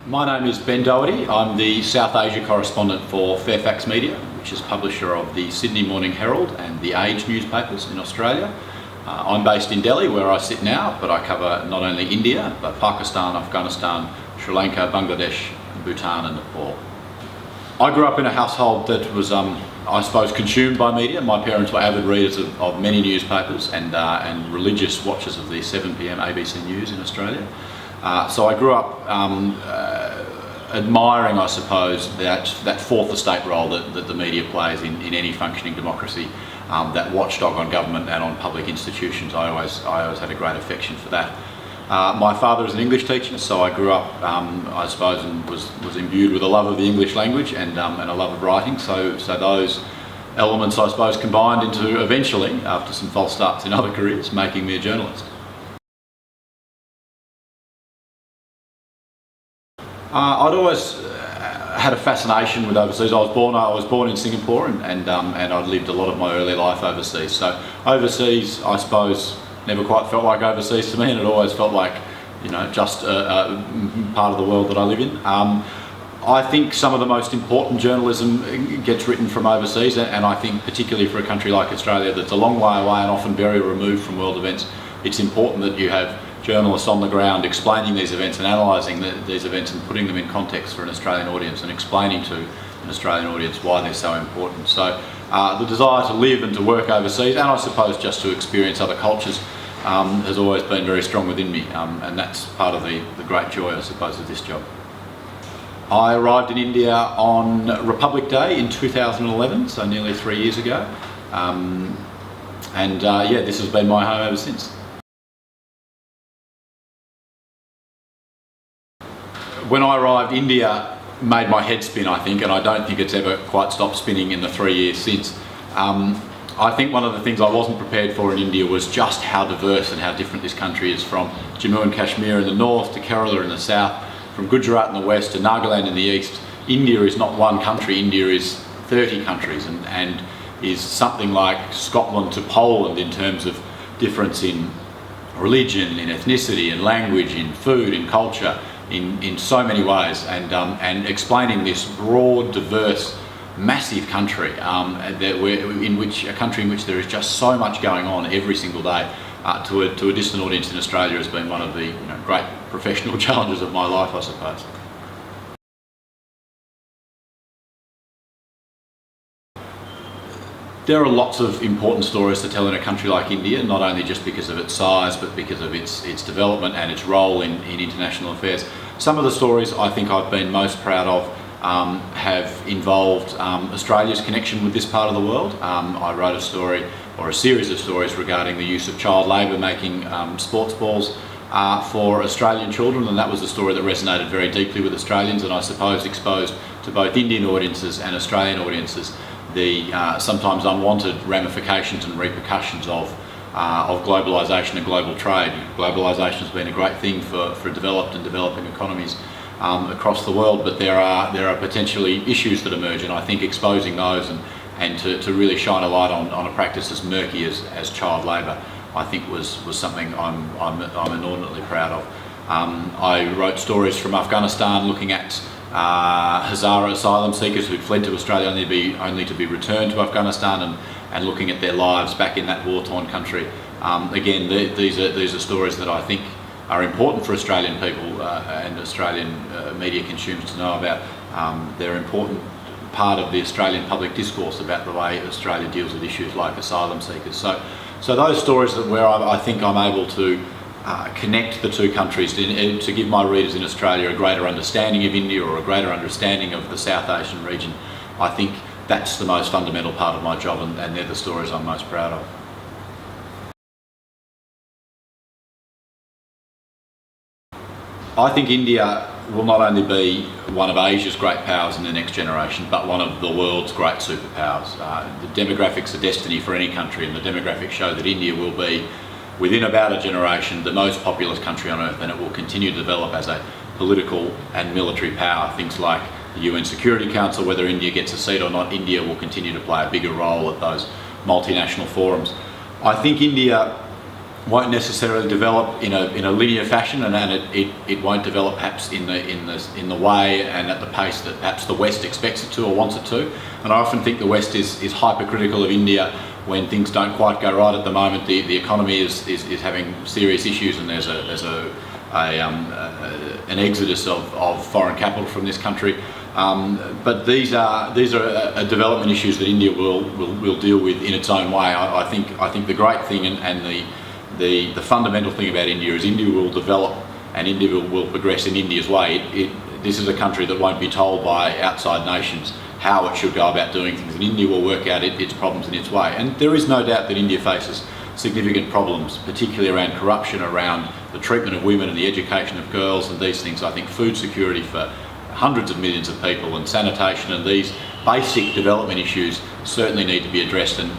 My name is Ben Doherty. I'm the South Asia correspondent for Fairfax Media, which is publisher of the Sydney Morning Herald and the Age newspapers in Australia. I'm based in Delhi, where I sit now, but I cover not only India, but Pakistan, Afghanistan, Sri Lanka, Bangladesh, Bhutan and Nepal. I grew up in a household that was, I suppose, consumed by media. My parents were avid readers of many newspapers and religious watchers of the 7 p.m. ABC News in Australia. So I grew up admiring, I suppose, that fourth estate role that the media plays in any functioning democracy, that watchdog on government and on public institutions. I always had a great affection for that. My father is an English teacher, so I grew up, I suppose, and was imbued with a love of the English language and a love of writing. So those elements, I suppose, combined into eventually, after some false starts in other careers, making me a journalist. I'd always had a fascination with overseas. I was born in Singapore and I'd lived a lot of my early life overseas. So overseas, I suppose, never quite felt like overseas to me, and it always felt like, you know, just a part of the world that I live in. I think some of the most important journalism gets written from overseas, and I think particularly for a country like Australia that's a long way away and often very removed from world events, it's important that you have journalists on the ground explaining these events and analysing these events and putting them in context for an Australian audience and explaining to an Australian audience why they're so important. So the desire to live and to work overseas, and I suppose just to experience other cultures, has always been very strong within me, and that's part of the great joy, I suppose, of this job. I arrived in India on Republic Day in 2011, so nearly 3 years ago, yeah, this has been my home ever since. When I arrived, India made my head spin, I think, and I don't think it's ever quite stopped spinning in the 3 years since. I think one of the things I wasn't prepared for in India was just how diverse and how different this country is, from Jammu and Kashmir in the north to Kerala in the south, from Gujarat in the west to Nagaland in the east. India is not one country, India is 30 countries and is something like Scotland to Poland in terms of difference in religion, in ethnicity, in language, in food, in culture, in so many ways, and explaining this broad, diverse, massive country, a country in which there is just so much going on every single day, to a distant audience in Australia has been one of the great professional challenges of my life, I suppose. There are lots of important stories to tell in a country like India, not only just because of its size, but because of its development and its role in international affairs. Some of the stories I think I've been most proud of have involved Australia's connection with this part of the world. I wrote a story, or a series of stories, regarding the use of child labour making sports balls for Australian children, and that was a story that resonated very deeply with Australians, and I suppose exposed to both Indian audiences and Australian audiences the sometimes unwanted ramifications and repercussions of globalisation and global trade. Globalisation has been a great thing for developed and developing economies across the world, but there are potentially issues that emerge, and I think exposing those and to really shine a light on a practice as murky as child labour, I think was something I'm inordinately proud of. I wrote stories from Afghanistan looking at Hazara asylum seekers who'd fled to Australia only to be returned to Afghanistan and looking at their lives back in that war-torn country. Again, these are stories that I think are important for Australian people and Australian media consumers to know about. They're an important part of the Australian public discourse about the way Australia deals with issues like asylum seekers. So those stories where I think I'm able to connect the two countries to give my readers in Australia a greater understanding of India or a greater understanding of the South Asian region, I think that's the most fundamental part of my job, and they're the stories I'm most proud of. I think India will not only be one of Asia's great powers in the next generation, but one of the world's great superpowers. The demographics are destiny for any country, and the demographics show that India will be, within about a generation, the most populous country on earth, and it will continue to develop as a political and military power. Things like the UN Security Council, whether India gets a seat or not, India will continue to play a bigger role at those multinational forums. I think India won't necessarily develop in a linear fashion, and it won't develop perhaps in the way and at the pace that perhaps the West expects it to or wants it to. And I often think the West is hypercritical of India when things don't quite go right at the moment. The economy is having serious issues, and there's an exodus of foreign capital from this country. But these are development issues that India will deal with in its own way. I think the great thing and the fundamental thing about India is India will develop and India will progress in India's way. This is a country that won't be told by outside nations how it should go about doing things, and India will work out its problems in its way. And there is no doubt that India faces significant problems, particularly around corruption, around the treatment of women and the education of girls and these things. I think food security for hundreds of millions of people and sanitation and these basic development issues certainly need to be addressed, and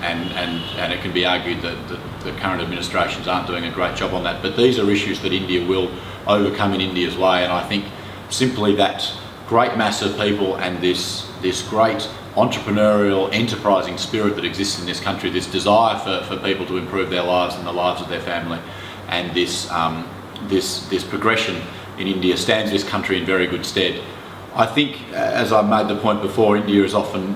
it can be argued that the current administrations aren't doing a great job on that. But these are issues that India will overcome in India's way, and I think simply that great mass of people and this great entrepreneurial, enterprising spirit that exists in this country, this desire for people to improve their lives and the lives of their family, and this progression in India stands this country in very good stead. I think, as I made the point before, India is often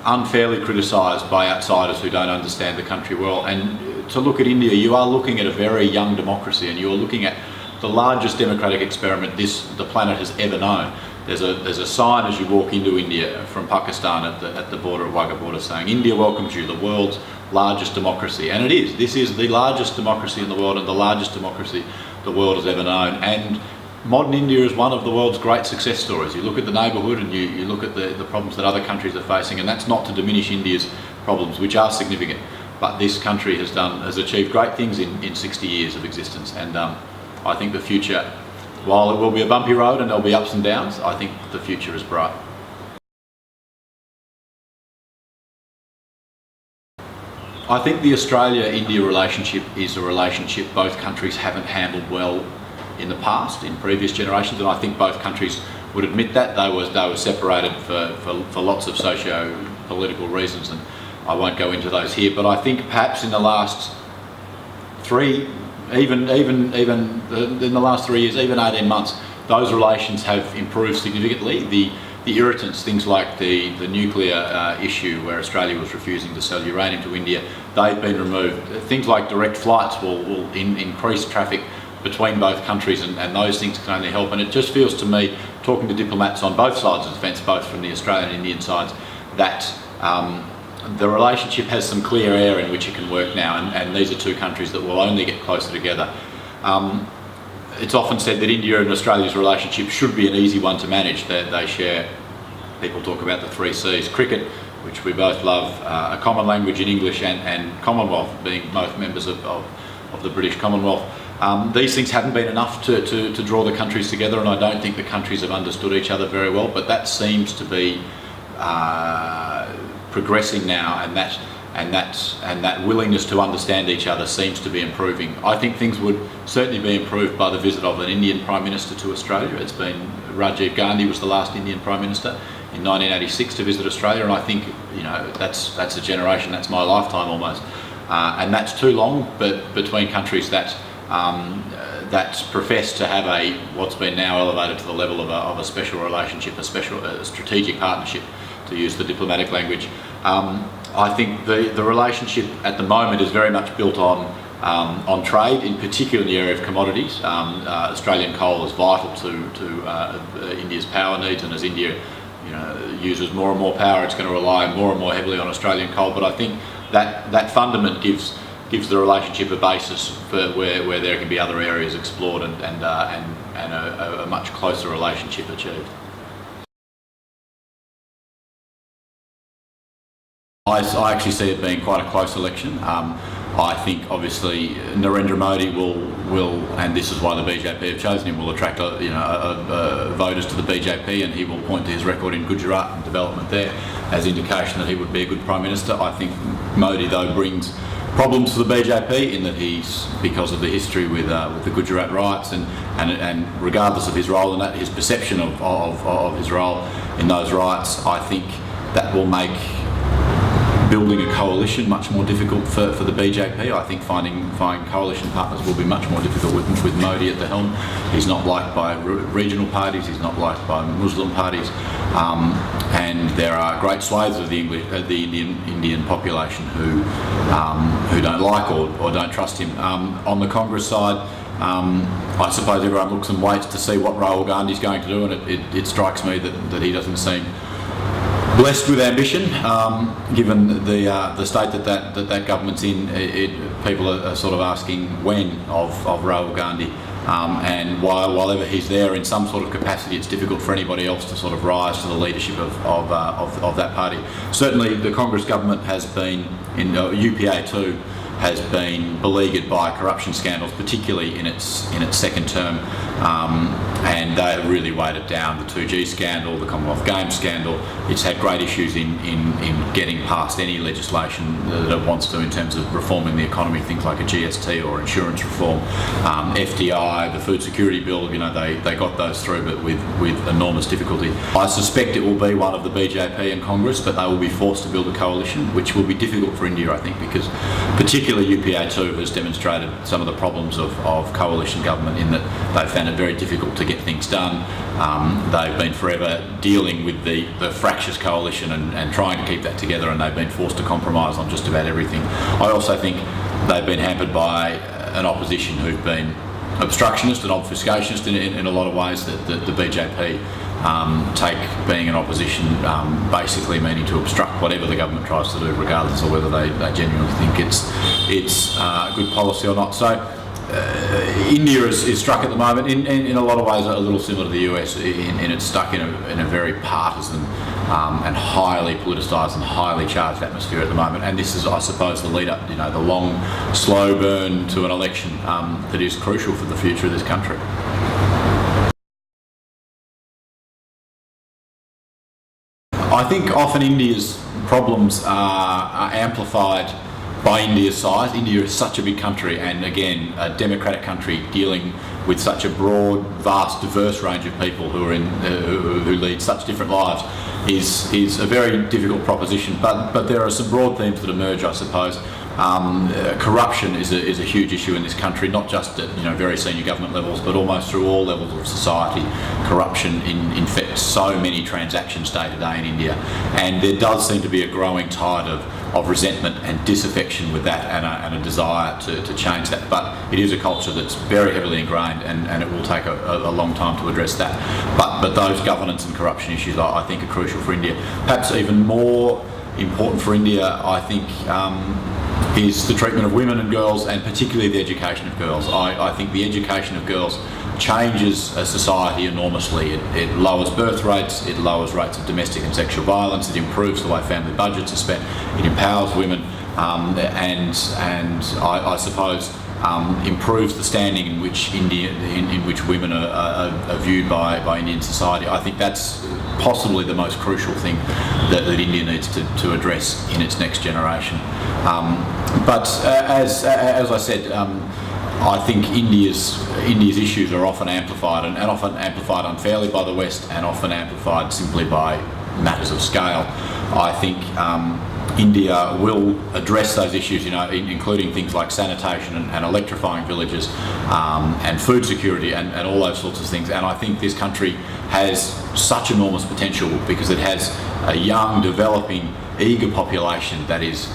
unfairly criticised by outsiders who don't understand the country well. And to look at India, you are looking at a very young democracy, and you're looking at the largest democratic experiment the planet has ever known. There's a sign as you walk into India from Pakistan at the border at Wagah border saying, "India welcomes you, the world's largest democracy." And it is. This is the largest democracy in the world and the largest democracy the world has ever known. And modern India is one of the world's great success stories. You look at the neighbourhood and you look at the problems that other countries are facing, and that's not to diminish India's problems, which are significant. But this country has achieved great things in 60 years of existence, and I think the future, while it will be a bumpy road and there'll be ups and downs, I think the future is bright. I think the Australia-India relationship is a relationship both countries haven't handled well in the past, in previous generations, and I think both countries would admit that. They were separated for lots of socio-political reasons, and I won't go into those here. But I think perhaps in the last even in the last 3 years, even 18 months, those relations have improved significantly. The irritants, things like the nuclear issue where Australia was refusing to sell uranium to India, they've been removed. Things like direct flights will increase traffic between both countries, and those things can only help. And it just feels to me, talking to diplomats on both sides of the fence, both from the Australian and Indian sides, that the relationship has some clear air in which it can work now, and these are two countries that will only get closer together. It's often said that India and Australia's relationship should be an easy one to manage. They share, people talk about the 3 Cs, cricket, which we both love, a common language in English, and Commonwealth, being both members of the British Commonwealth. These things haven't been enough to draw the countries together, and I don't think the countries have understood each other very well, but that seems to be progressing now, and that willingness to understand each other seems to be improving. I think things would certainly be improved by the visit of an Indian Prime Minister to Australia. It's been Rajiv Gandhi was the last Indian Prime Minister in 1986 to visit Australia, and I think that's a generation, that's my lifetime almost, and that's too long. But between countries that profess to have what's been now elevated to the level of a special relationship, a strategic partnership, to use the diplomatic language. I think the relationship at the moment is very much built on trade, in particular in the area of commodities. Australian coal is vital to India's power needs, and as India uses more and more power, it's going to rely more and more heavily on Australian coal. But I think that fundament gives the relationship a basis for where there can be other areas explored and a much closer relationship achieved. I actually see it being quite a close election. I think obviously Narendra Modi will, and this is why the BJP have chosen him, will attract voters to the BJP, and he will point to his record in Gujarat and development there as indication that he would be a good Prime Minister. I think Modi, though, brings problems for the BJP in that he's, because of the history with the Gujarat riots, and regardless of his role in that, his perception of his role in those riots, I think that will make building a coalition much more difficult for the BJP. I think finding coalition partners will be much more difficult with Modi at the helm. He's not liked by regional parties, he's not liked by Muslim parties, and there are great swathes of the Indian population who don't like or don't trust him. On the Congress side, I suppose everyone looks and waits to see what Rahul Gandhi's going to do, and it strikes me that he doesn't seem blessed with ambition, given the state that government's in. People are sort of asking when of Rahul Gandhi, and while ever he's there in some sort of capacity, it's difficult for anybody else to sort of rise to the leadership of that party. Certainly, the Congress government has been in UPA too. Has been beleaguered by corruption scandals, particularly in its second term, and they have really weighed it down. The 2G scandal, the Commonwealth Games scandal. It's had great issues in getting past any legislation that it wants to in terms of reforming the economy, things like a GST or insurance reform, FDI, the food security bill. They got those through, but with enormous difficulty. I suspect it will be one of the BJP in Congress, but they will be forced to build a coalition, which will be difficult for India, I think, because particularly UPA2 has demonstrated some of the problems of coalition government in that they've found it very difficult to get things done. They've been forever dealing with the fractious coalition and trying to keep that together, and they've been forced to compromise on just about everything. I also think they've been hampered by an opposition who've been obstructionist and obfuscationist in a lot of ways that the BJP take being an opposition basically meaning to obstruct whatever the government tries to do, regardless of whether they genuinely think it's good policy or not. So India is struck at the moment in a lot of ways a little similar to the US in it's stuck in a very partisan and highly politicised and highly charged atmosphere at the moment, and this is, I suppose, the lead up, the long slow burn to an election that is crucial for the future of this country. I think often India's problems are amplified by India's size. India is such a big country, and again, a democratic country dealing with such a broad, vast, diverse range of people who are who lead such different lives is a very difficult proposition. But there are some broad themes that emerge, I suppose. Corruption is a huge issue in this country, not just at very senior government levels, but almost through all levels of society. Corruption infects so many transactions day to day in India, and there does seem to be a growing tide of resentment and disaffection with that, and a desire to change that. But it is a culture that's very heavily ingrained, and it will take a long time to address that. But those governance and corruption issues, I think, are crucial for India. Perhaps even more important for India, I think, is the treatment of women and girls, and particularly the education of girls. I think the education of girls changes a society enormously. It lowers birth rates, it lowers rates of domestic and sexual violence, it improves the way family budgets are spent, it empowers women, and I suppose improves the standing in which women are viewed by Indian society. I think that's possibly the most crucial thing that India needs to address in its next generation. But as I said, I think India's issues are often amplified, and often amplified unfairly by the West, and often amplified simply by matters of scale. I think India will address those issues, including things like sanitation and electrifying villages, and food security and all those sorts of things. And I think this country has such enormous potential because it has a young, developing, eager population that is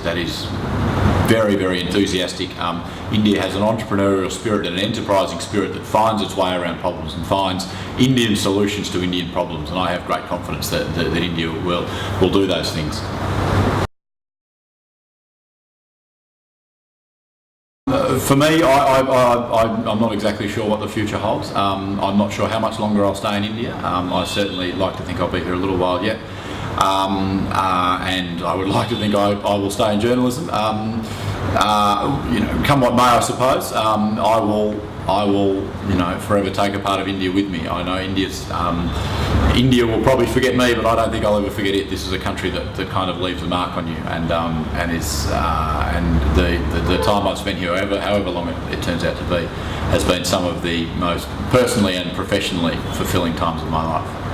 very, very enthusiastic. India has an entrepreneurial spirit and an enterprising spirit that finds its way around problems and finds Indian solutions to Indian problems, and I have great confidence that India will do those things. For me, I'm not exactly sure what the future holds. I'm not sure how much longer I'll stay in India. I certainly like to think I'll be here a little while yet. And I would like to think I will stay in journalism. Come what may, I suppose. I will, forever take a part of India with me. I know India will probably forget me, but I don't think I'll ever forget it. This is a country that kind of leaves a mark on you, and the time I've spent here, however long it turns out to be, has been some of the most personally and professionally fulfilling times of my life.